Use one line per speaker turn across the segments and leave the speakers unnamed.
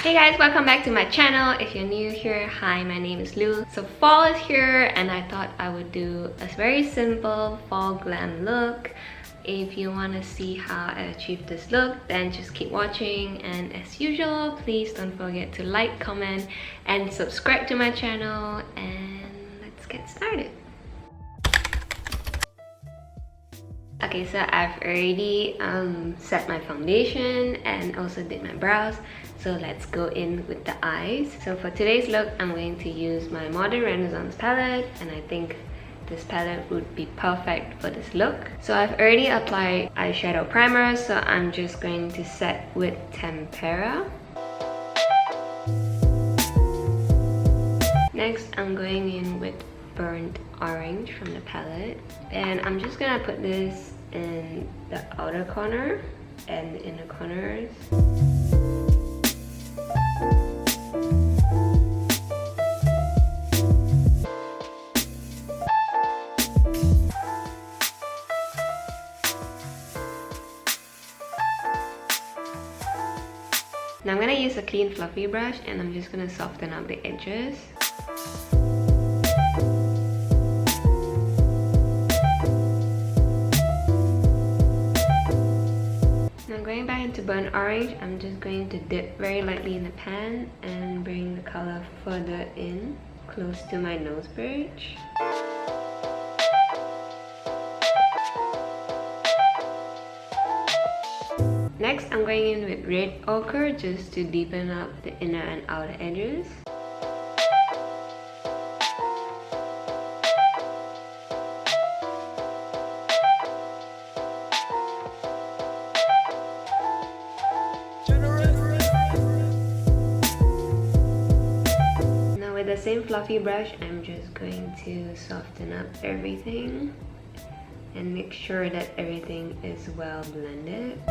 Hey guys, welcome back to my channel. If you're new here, hi, my name is Lu. So fall is here and I thought I would do a very simple fall glam look. If you want to see how I achieved this look, then just keep watching, and as usual, please don't forget to like, comment and subscribe to my channel, and let's get started. Okay, so I've already set my foundation and also did my brows. So let's go in with the eyes. So for today's look, I'm going to use my Modern Renaissance palette, and I think this palette would be perfect for this look. So I've already applied eyeshadow primer, so I'm just going to set with Tempera. Next, I'm going in with Burnt Orange from the palette, and I'm just gonna put this in the outer corner and the inner corners. Now I'm gonna use a clean fluffy brush and I'm just gonna soften up the edges. Now going back into burnt orange, I'm just going to dip very lightly in the pan and bring the color further in, close to my nose bridge. Next, I'm going in with red ochre just to deepen up the inner and outer edges. Now with the same fluffy brush, I'm just going to soften up everything and make sure that everything is well blended.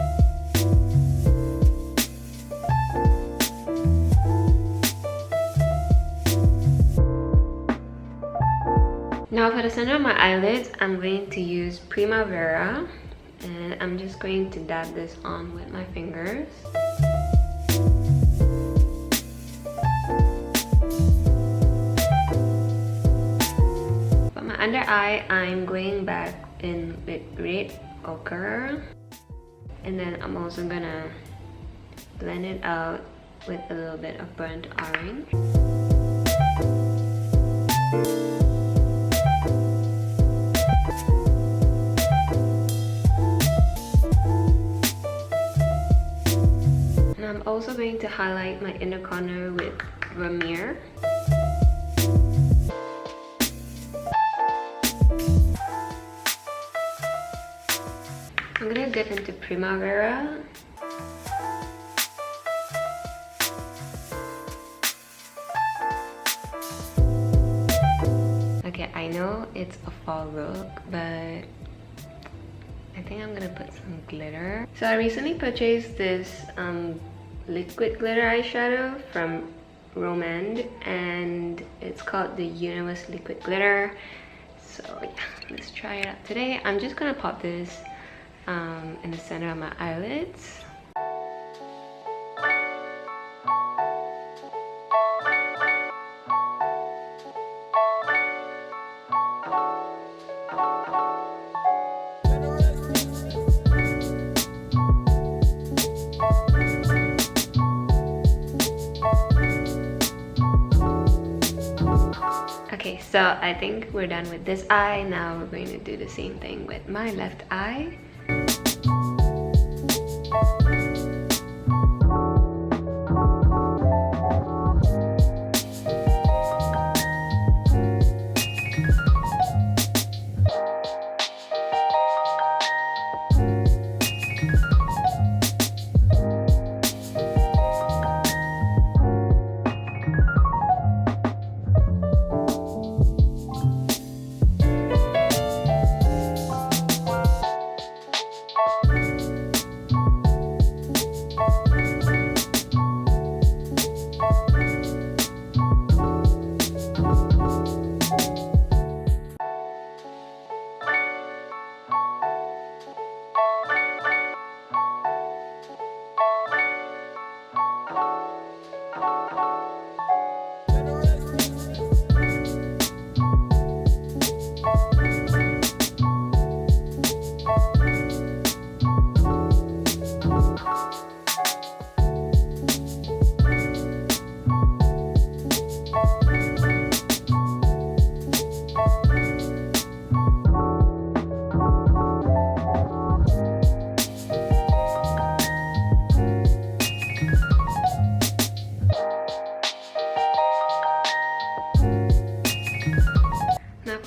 Now for the center of my eyelids, I'm going to use Primavera, and I'm just going to dab this on with my fingers. For my under eye, I'm going back in with red ochre, and then I'm also gonna blend it out with a little bit of burnt orange. I'm also going to highlight my inner corner with Vermeer. I'm gonna get into Primavera. Okay, I know it's a fall look, but I think I'm gonna put some glitter. So I recently purchased this liquid glitter eyeshadow from Rom&nd, and it's called the Universe Liquid Glitter. So yeah, let's try it out today. I'm just gonna pop this in the center of my eyelids. Okay, so I think we're done with this eye. Now we're going to do the same thing with my left eye.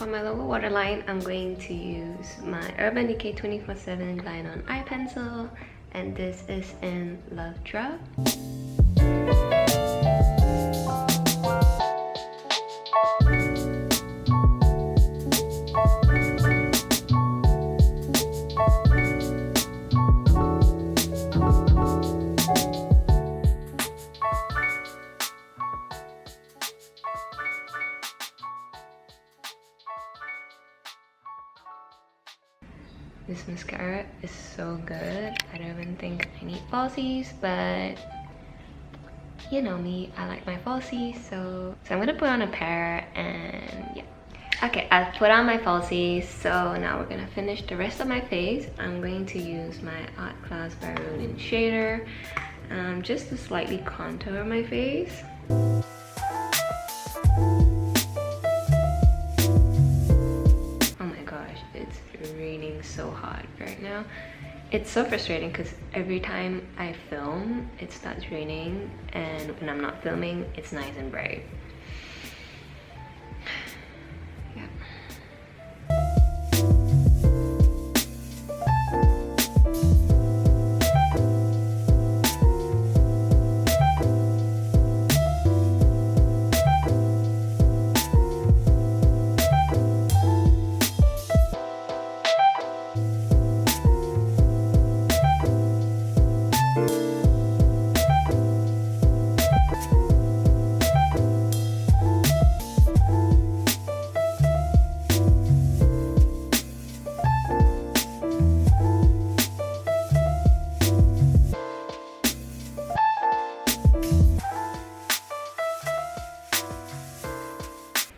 for my lower waterline, I'm going to use my Urban Decay 24/7 line on eye pencil, and this is in Love Drop. This mascara is so good. I don't even think I need falsies, but you know me, I like my falsies, so I'm gonna put on a pair, and yeah. Okay, I've put on my falsies, so now we're gonna finish the rest of my face. I'm going to use my Art Class by Rodin shader just to slightly contour my face. Raining so hard right now. It's so frustrating because every time I film it starts raining, and when I'm not filming it's nice and bright. Yeah.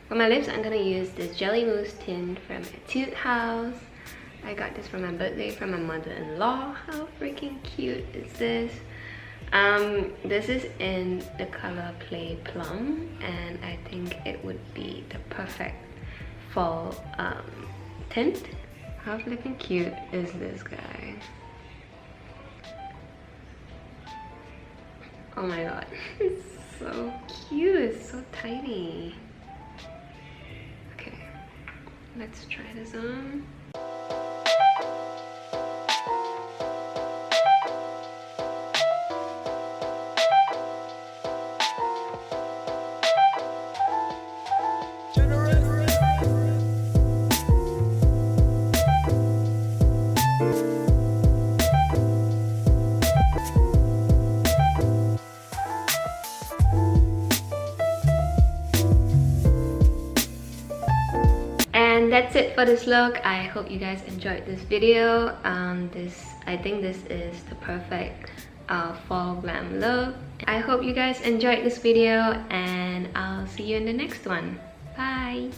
For my lips, I'm gonna use this Jelly Mousse tint from Etude House. I got this for my birthday from my mother-in-law. How freaking cute is this? This is in the color Play Plum, and I think it would be the perfect fall tint. How freaking cute is this guy? Oh my god, it's so cute, it's so tiny. Okay, let's try this on. And that's it for this look. I hope you guys enjoyed this video. I think this is the perfect fall glam look. I hope you guys enjoyed this video, and I'll see you in the next one. Bye.